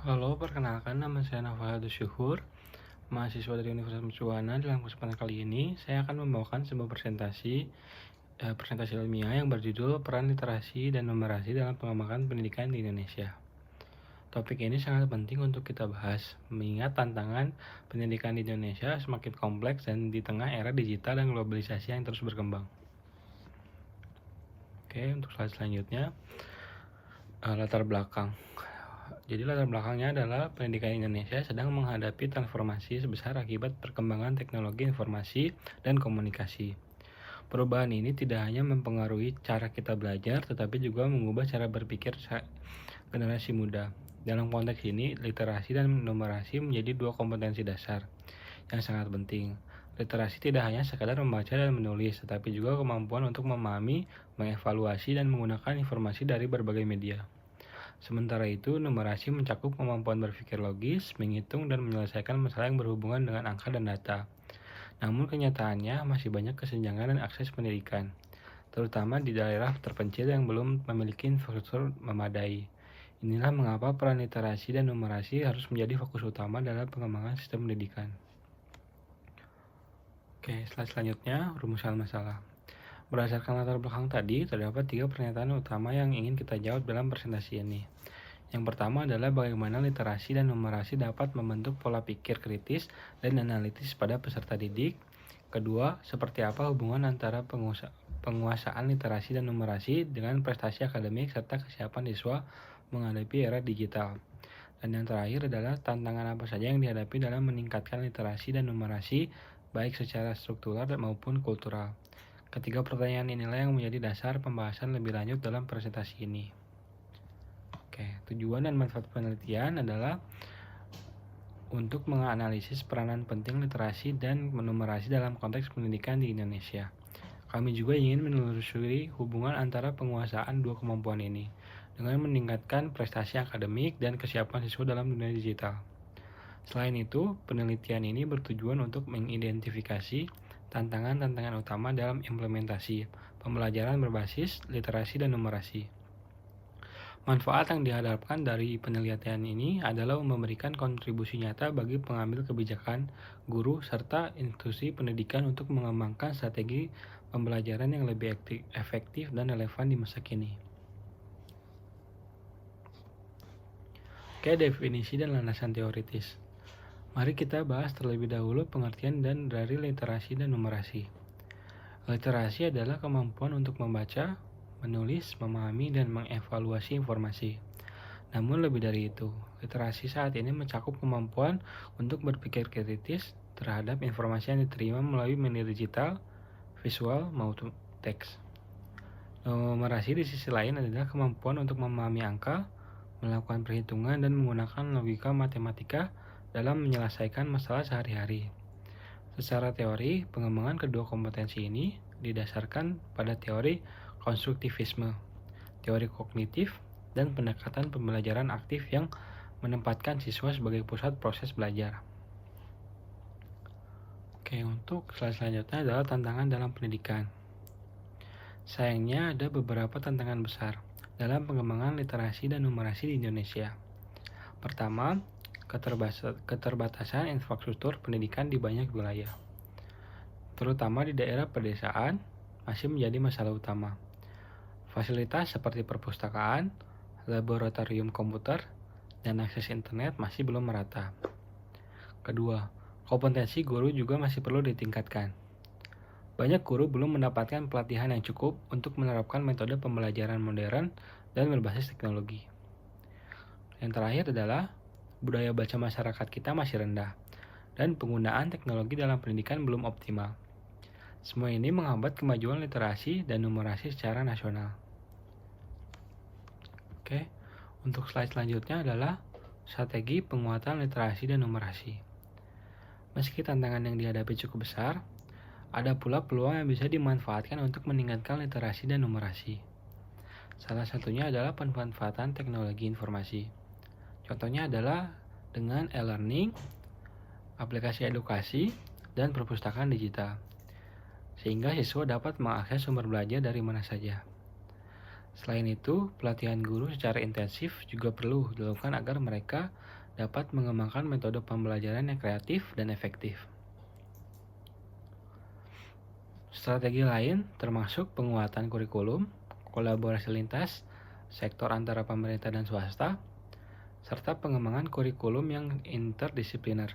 Halo, perkenalkan nama saya Nafahadu Syuhur, mahasiswa dari Universitas Mercubuana. Dalam kesempatan kali ini, saya akan membawakan sebuah presentasi ilmiah yang berjudul Peran Literasi dan Numerasi dalam Pengembangan Pendidikan di Indonesia. Topik ini sangat penting untuk kita bahas, mengingat tantangan pendidikan di Indonesia semakin kompleks dan di tengah era digital dan globalisasi yang terus berkembang. Oke, untuk slide selanjutnya, latar belakang. Jadi latar belakangnya adalah pendidikan Indonesia sedang menghadapi transformasi sebesar akibat perkembangan teknologi informasi dan komunikasi. Perubahan ini tidak hanya mempengaruhi cara kita belajar, tetapi juga mengubah cara berpikir generasi muda. Dalam konteks ini, literasi dan numerasi menjadi dua kompetensi dasar yang sangat penting. Literasi tidak hanya sekadar membaca dan menulis, tetapi juga kemampuan untuk memahami, mengevaluasi, dan menggunakan informasi dari berbagai media. Sementara itu, numerasi mencakup kemampuan berpikir logis, menghitung, dan menyelesaikan masalah yang berhubungan dengan angka dan data. Namun kenyataannya masih banyak kesenjangan dan akses pendidikan, terutama di daerah terpencil yang belum memiliki infrastruktur memadai. Inilah mengapa peran literasi dan numerasi harus menjadi fokus utama dalam pengembangan sistem pendidikan. Oke, slide selanjutnya, rumusan masalah. Berdasarkan latar belakang tadi, terdapat 3 pernyataan utama yang ingin kita jawab dalam presentasi ini. Yang pertama adalah bagaimana literasi dan numerasi dapat membentuk pola pikir kritis dan analitis pada peserta didik. Kedua, seperti apa hubungan antara penguasaan literasi dan numerasi dengan prestasi akademik serta kesiapan siswa menghadapi era digital. Dan yang terakhir adalah tantangan apa saja yang dihadapi dalam meningkatkan literasi dan numerasi baik secara struktural maupun kultural. Ketiga pertanyaan inilah yang menjadi dasar pembahasan lebih lanjut dalam presentasi ini. Oke, tujuan dan manfaat penelitian adalah untuk menganalisis peranan penting literasi dan numerasi dalam konteks pendidikan di Indonesia. Kami juga ingin menelusuri hubungan antara penguasaan dua kemampuan ini dengan meningkatkan prestasi akademik dan kesiapan siswa dalam dunia digital. Selain itu, penelitian ini bertujuan untuk mengidentifikasi tantangan-tantangan utama dalam implementasi pembelajaran berbasis literasi dan numerasi. Manfaat yang diharapkan dari penelitian ini adalah memberikan kontribusi nyata bagi pengambil kebijakan, guru, serta institusi pendidikan untuk mengembangkan strategi pembelajaran yang lebih efektif dan relevan di masa kini. Oke, definisi dan landasan teoritis. Mari kita bahas terlebih dahulu pengertian dari literasi dan numerasi. Literasi adalah kemampuan untuk membaca, menulis, memahami, dan mengevaluasi informasi. Namun lebih dari itu, literasi saat ini mencakup kemampuan untuk berpikir kritis terhadap informasi yang diterima melalui media digital, visual, maupun teks. Numerasi di sisi lain adalah kemampuan untuk memahami angka, melakukan perhitungan, dan menggunakan logika matematika dalam menyelesaikan masalah sehari-hari. Secara teori, pengembangan kedua kompetensi ini didasarkan pada teori konstruktivisme, teori kognitif, dan pendekatan pembelajaran aktif yang menempatkan siswa sebagai pusat proses belajar. Oke, untuk slide selanjutnya adalah tantangan dalam pendidikan. Sayangnya ada beberapa tantangan besar dalam pengembangan literasi dan numerasi di Indonesia. Pertama, keterbatasan infrastruktur pendidikan di banyak wilayah, terutama di daerah pedesaan, masih menjadi masalah utama. Fasilitas seperti perpustakaan, laboratorium komputer, dan akses internet masih belum merata. Kedua, kompetensi guru juga masih perlu ditingkatkan. Banyak guru belum mendapatkan pelatihan yang cukup untuk menerapkan metode pembelajaran modern dan berbasis teknologi. Yang terakhir adalah budaya baca masyarakat kita masih rendah, dan penggunaan teknologi dalam pendidikan belum optimal. Semua ini menghambat kemajuan literasi dan numerasi secara nasional. Oke, untuk slide selanjutnya adalah strategi penguatan literasi dan numerasi. Meski tantangan yang dihadapi cukup besar, ada pula peluang yang bisa dimanfaatkan untuk meningkatkan literasi dan numerasi. Salah satunya adalah pemanfaatan teknologi informasi. Contohnya adalah dengan e-learning, aplikasi edukasi, dan perpustakaan digital, sehingga siswa dapat mengakses sumber belajar dari mana saja. Selain itu, pelatihan guru secara intensif juga perlu dilakukan agar mereka dapat mengembangkan metode pembelajaran yang kreatif dan efektif. Strategi lain termasuk penguatan kurikulum, kolaborasi lintas, sektor antara pemerintah dan swasta, serta pengembangan kurikulum yang interdisipliner.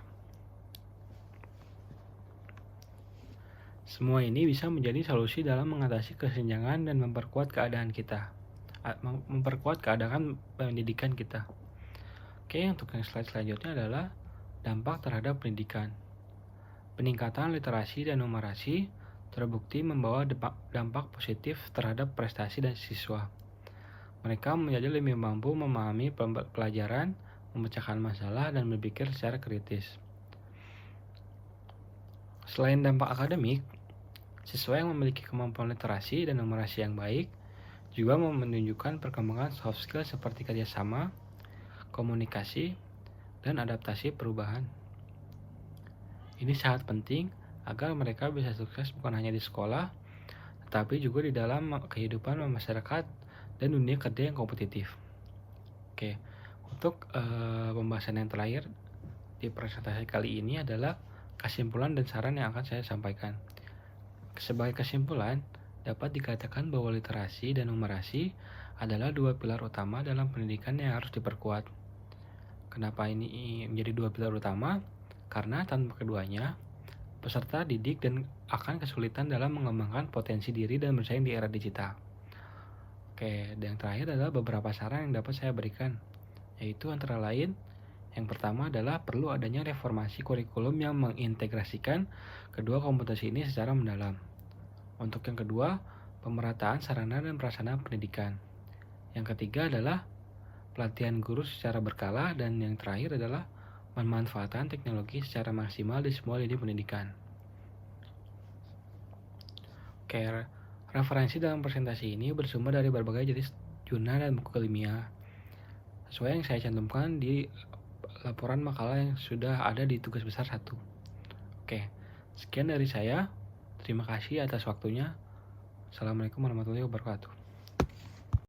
Semua ini bisa menjadi solusi dalam mengatasi kesenjangan dan memperkuat keadaan pendidikan kita. Oke, untuk yang slide selanjutnya adalah dampak terhadap pendidikan. Peningkatan literasi dan numerasi terbukti membawa dampak positif terhadap prestasi dan siswa. Mereka menjadi lebih mampu memahami pelajaran, memecahkan masalah, dan berpikir secara kritis. Selain dampak akademik, siswa yang memiliki kemampuan literasi dan numerasi yang baik juga menunjukkan perkembangan soft skill seperti kerjasama, komunikasi, dan adaptasi perubahan. Ini sangat penting agar mereka bisa sukses bukan hanya di sekolah, tetapi juga di dalam kehidupan masyarakat dan dunia kerja yang kompetitif. Oke, untuk pembahasan yang terakhir di presentasi kali ini adalah kesimpulan dan saran yang akan saya sampaikan. Sebagai kesimpulan, dapat dikatakan bahwa literasi dan numerasi adalah dua pilar utama dalam pendidikan yang harus diperkuat. Kenapa ini menjadi dua pilar utama? Karena tanpa keduanya, peserta didik dan akan kesulitan dalam mengembangkan potensi diri dan bersaing di era digital. Oke, dan yang terakhir adalah beberapa saran yang dapat saya berikan, yaitu antara lain, yang pertama adalah perlu adanya reformasi kurikulum yang mengintegrasikan kedua kompetensi ini secara mendalam. Untuk yang kedua, pemerataan sarana dan prasarana pendidikan. Yang ketiga adalah pelatihan guru secara berkala, dan yang terakhir adalah pemanfaatan teknologi secara maksimal di semua lini pendidikan. Oke, referensi dalam presentasi ini bersumber dari berbagai jenis jurnal dan buku ilmiah, sesuai yang saya cantumkan di laporan makalah yang sudah ada di tugas besar 1. Oke, sekian dari saya. Terima kasih atas waktunya. Assalamualaikum warahmatullahi wabarakatuh.